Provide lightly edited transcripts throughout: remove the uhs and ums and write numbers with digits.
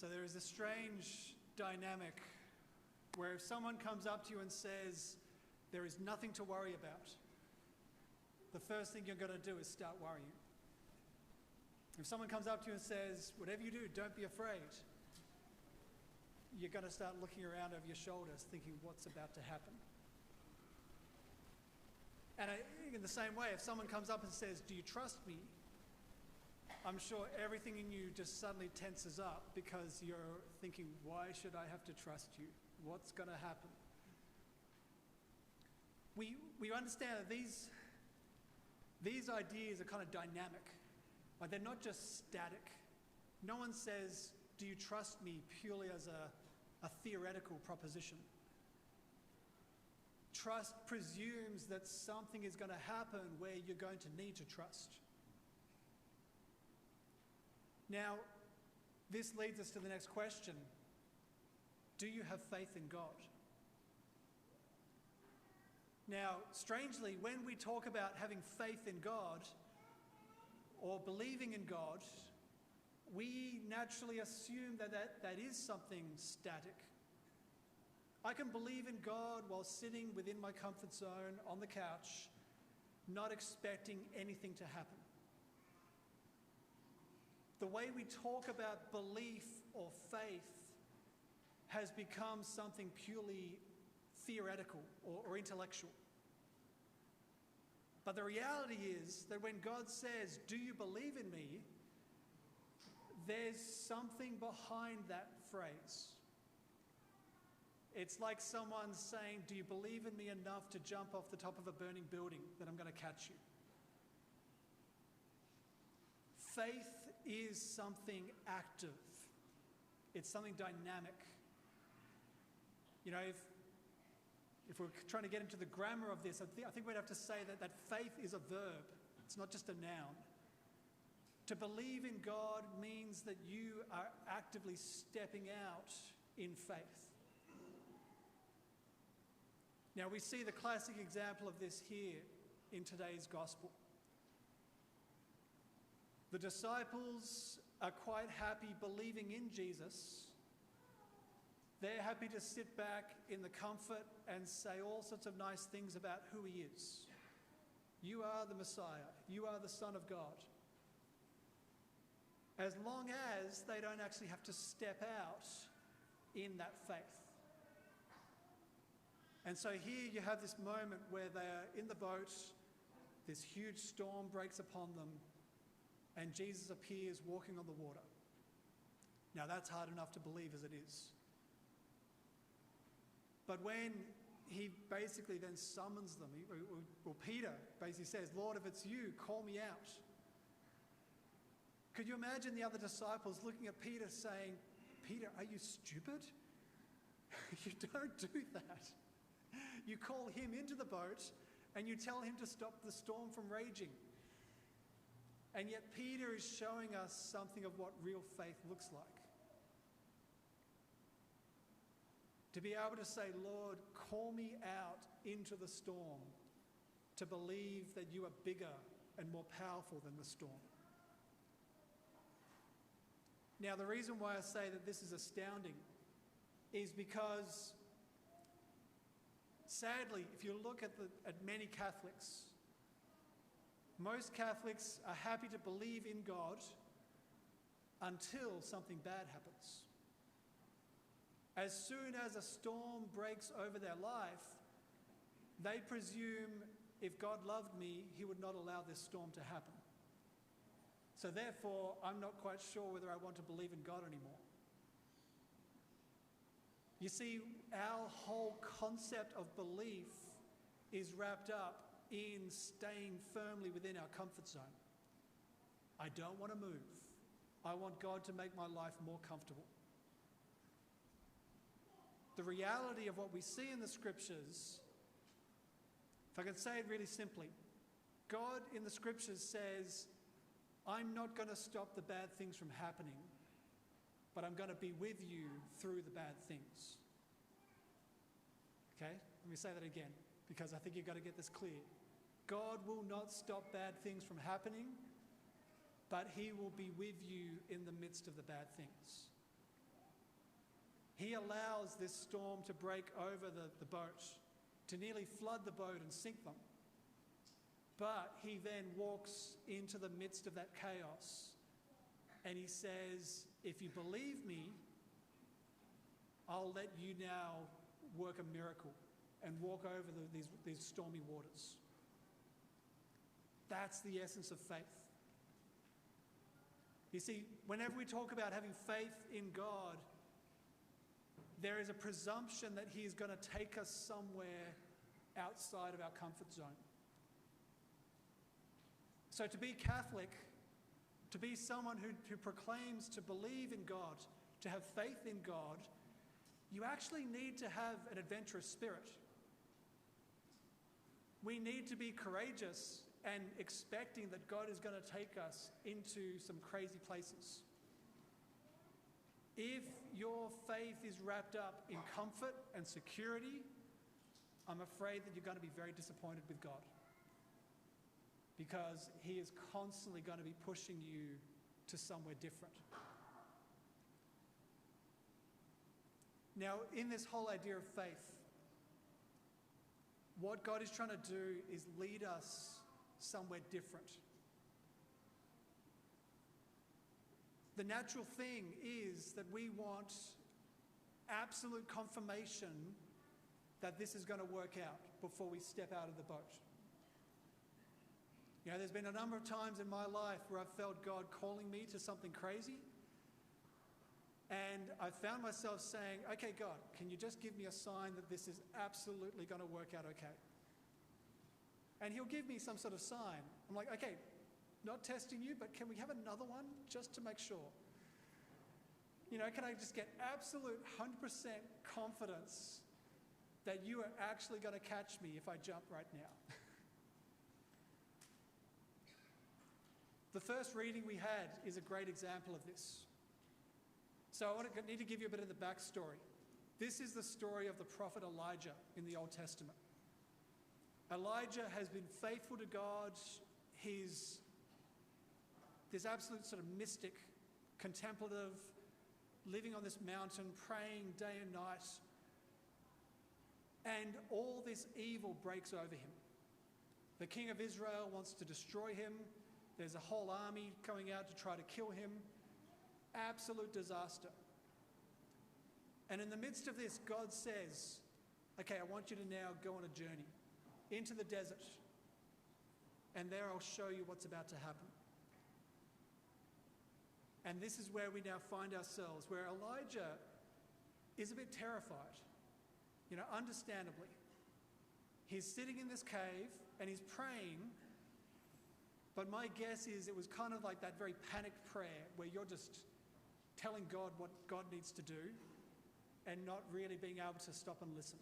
So there is a strange dynamic where if someone comes up to you and says, there is nothing to worry about, the first thing you're going to do is start worrying. If someone comes up to you and says, whatever you do, don't be afraid, you're going to start looking around over your shoulders thinking what's about to happen. And in the same way, if someone comes up and says, do you trust me? I'm sure everything in you just suddenly tenses up because you're thinking, why should I have to trust you? What's going to happen? We understand that these ideas are kind of dynamic. Like they're not just static. No one says, do you trust me purely as a theoretical proposition. Trust presumes that something is going to happen where you're going to need to trust. Now, this leads us to the next question. Do you have faith in God? Now, strangely, when we talk about having faith in God or believing in God, we naturally assume that is something static. I can believe in God while sitting within my comfort zone on the couch, not expecting anything to happen. The way we talk about belief or faith has become something purely theoretical or intellectual. But the reality is that when God says, do you believe in me? There's something behind that phrase. It's like someone saying, do you believe in me enough to jump off the top of a burning building that I'm going to catch you? Faith is something active. It's something dynamic. You know, if we're trying to get into the grammar of this, I think we'd have to say that faith is a verb. It's not just a noun. To believe in God means that you are actively stepping out in faith. Now, we see the classic example of this here in today's gospel. The disciples are quite happy believing in Jesus. They're happy to sit back in the comfort and say all sorts of nice things about who he is. You are the Messiah. You are the Son of God. As long as they don't actually have to step out in that faith. And so here you have this moment where they're in the boat, this huge storm breaks upon them, and Jesus appears walking on the water. Now that's hard enough to believe as it is. But when he basically then summons them, Peter basically says, Lord, if it's you, call me out. Could you imagine the other disciples looking at Peter saying, Peter, are you stupid? You don't do that. You call him into the boat and you tell him to stop the storm from raging. And yet Peter is showing us something of what real faith looks like. To be able to say, Lord, call me out into the storm, to believe that you are bigger and more powerful than the storm. Now, the reason why I say that this is astounding is because, sadly, if you look at many Catholics, most Catholics are happy to believe in God until something bad happens. As soon as a storm breaks over their life, they presume if God loved me, he would not allow this storm to happen. So therefore, I'm not quite sure whether I want to believe in God anymore. You see, our whole concept of belief is wrapped up in staying firmly within our comfort zone. I don't want to move. I want God to make my life more comfortable. The reality of what we see in the scriptures, if I can say it really simply, God in the scriptures says, I'm not going to stop the bad things from happening, but I'm going to be with you through the bad things. Okay? Let me say that again, because I think you've got to get this clear. God will not stop bad things from happening, but he will be with you in the midst of the bad things. He allows this storm to break over the boat, to nearly flood the boat and sink them. But he then walks into the midst of that chaos and he says, if you believe me, I'll let you now work a miracle and walk over these stormy waters. That's the essence of faith. You see, whenever we talk about having faith in God, there is a presumption that he is going to take us somewhere outside of our comfort zone. So to be Catholic, to be someone who proclaims to believe in God, to have faith in God, you actually need to have an adventurous spirit. We need to be courageous and expecting that God is going to take us into some crazy places. If your faith is wrapped up in comfort and security, I'm afraid that you're going to be very disappointed with God, because he is constantly going to be pushing you to somewhere different. Now, in this whole idea of faith, what God is trying to do is lead us somewhere different. The natural thing is that we want absolute confirmation that this is going to work out before we step out of the boat. You know, there's been a number of times in my life where I've felt God calling me to something crazy. And I found myself saying, okay, God, can you just give me a sign that this is absolutely going to work out okay? And he'll give me some sort of sign. I'm like, okay, not testing you, but can we have another one just to make sure? You know, can I just get absolute 100% confidence that you are actually going to catch me if I jump right now? The first reading we had is a great example of this. So I need to give you a bit of the backstory. This is the story of the prophet Elijah in the Old Testament. Elijah has been faithful to God. He's this absolute sort of mystic, contemplative, living on this mountain, praying day and night. And all this evil breaks over him. The king of Israel wants to destroy him. There's a whole army coming out to try to kill him. Absolute disaster. And in the midst of this, God says, okay, I want you to now go on a journey into the desert. And there I'll show you what's about to happen. And this is where we now find ourselves, where Elijah is a bit terrified, you know, understandably. He's sitting in this cave and he's praying, but my guess is it was kind of like that very panicked prayer where you're just telling God what God needs to do and not really being able to stop and listen.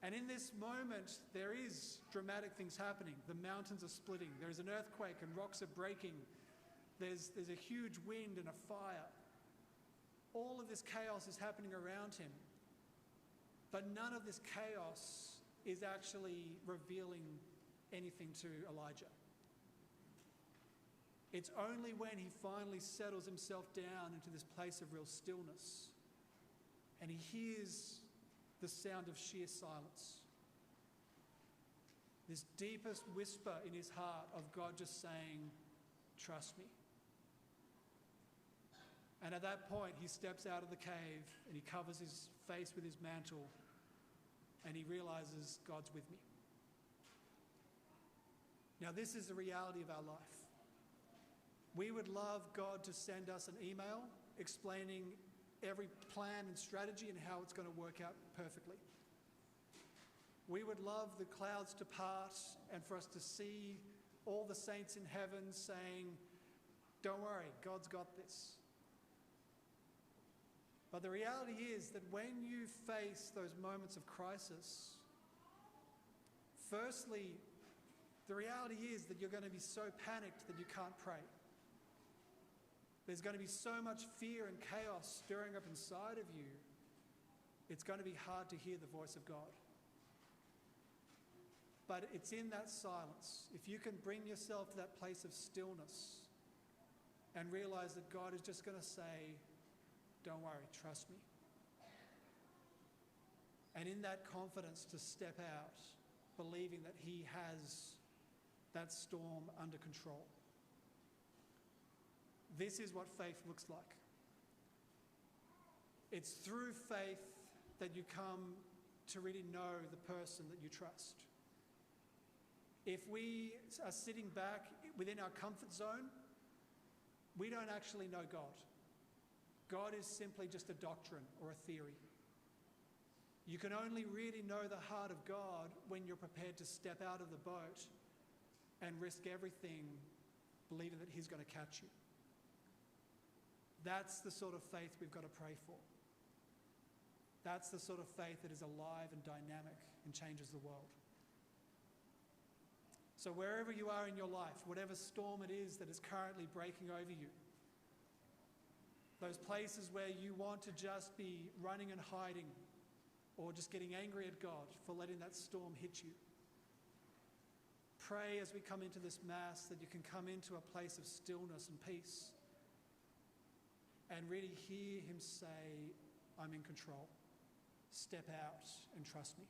And in this moment, there is dramatic things happening. The mountains are splitting. There is an earthquake and rocks are breaking. There's a huge wind and a fire. All of this chaos is happening around him. But none of this chaos is actually revealing anything to Elijah. It's only when he finally settles himself down into this place of real stillness and he hears the sound of sheer silence. This deepest whisper in his heart of God just saying, trust me. And at that point, he steps out of the cave and he covers his face with his mantle and he realizes God's with me. Now, this is the reality of our life. We would love God to send us an email explaining every plan and strategy and how it's going to work out perfectly. We would love the clouds to part and for us to see all the saints in heaven saying, don't worry, God's got this. But the reality is that when you face those moments of crisis, firstly, the reality is that you're going to be so panicked that you can't pray. There's going to be so much fear and chaos stirring up inside of you, it's going to be hard to hear the voice of God. But it's in that silence, if you can bring yourself to that place of stillness and realize that God is just going to say, Don't worry, trust me. And in that confidence to step out, believing that he has that storm under control. This is what faith looks like. It's through faith that you come to really know the person that you trust. If we are sitting back within our comfort zone, we don't actually know God. God is simply just a doctrine or a theory. You can only really know the heart of God when you're prepared to step out of the boat and risk everything, believing that he's going to catch you. That's the sort of faith we've got to pray for. That's the sort of faith that is alive and dynamic and changes the world. So wherever you are in your life, whatever storm it is that is currently breaking over you, those places where you want to just be running and hiding or just getting angry at God for letting that storm hit you, pray as we come into this Mass that you can come into a place of stillness and peace and really hear him say, I'm in control. Step out and trust me.